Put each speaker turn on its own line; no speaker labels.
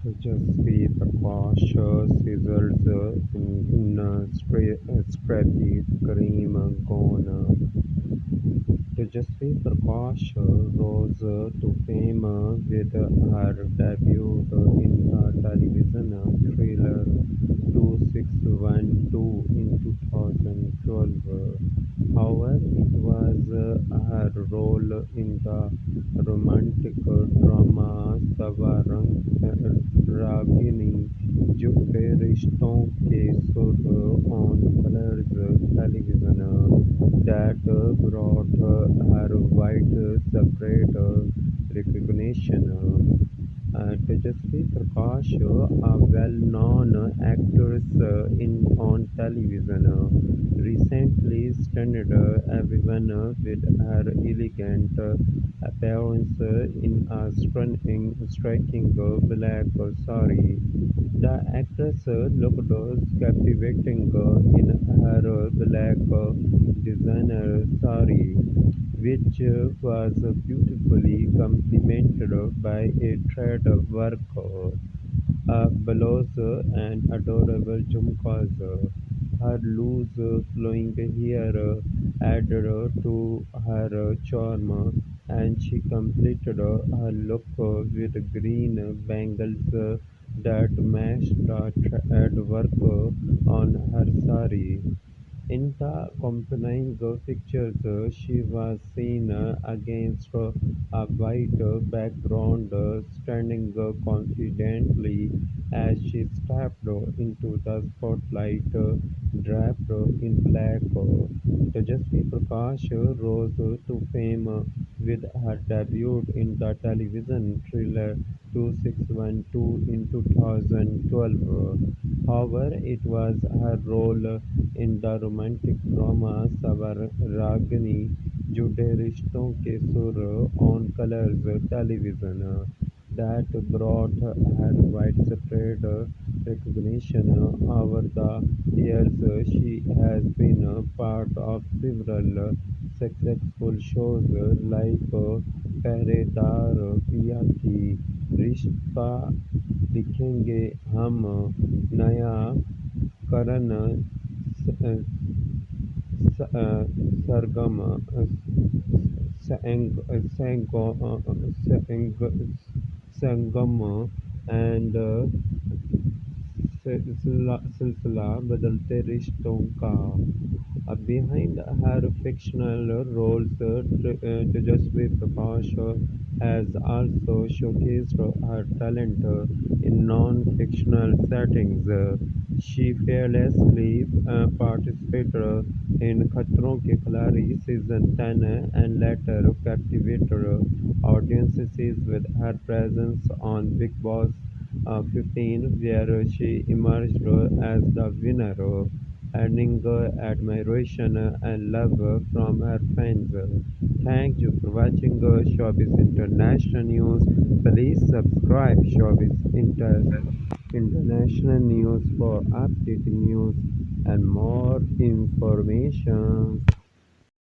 Tejaswi Prakash sizzles in strappy cream gone. Tejaswi Prakash rose to fame with her debut in the television thriller 2612 in 2012. However, it was her role in the romantic drama Savarang Ragini Jugde Rishton Ke Sur on Colors television that brought her wide separate recognition. Tejaswi Prakash, a well-known actress in on television, recently stunned everyone with her elegant appearance in a striking black sari. The actress looked captivating in her black designer sari, which was beautifully complemented by a thread work, blouse, and adorable jhumkas. Her loose flowing hair added to her charm, and she completed her look with green bangles that matched the thread work on her sari. In the accompanying pictures, she was seen against a white background, standing confidently as she stepped into the spotlight, draped in black. Tejaswi Prakash rose to fame with her debut in the television thriller 2612 in 2012. However, it was her role in the romantic drama Savaragini Jude Rishton Ke Sur on Colors television that brought her widespread recognition. Over the years, she has been a part of several successful shows like Peredar Piya Ki, Rishta दिखेंगे हम, नया करण, सरगम, संगम, and सिलसिला बदलते रिश्तों का. Behind her fictional roles, Tejaswi Prakash has also showcased her talent in non-fictional settings. She fearlessly participated in Khatron Ke Khiladi season 10 and later captivated audiences with her presence on Big Boss 15, where she emerged as the winner, earning admiration and love from her fans. Thank you for watching Showbiz International News. Please subscribe Showbiz International News for updated news and more information.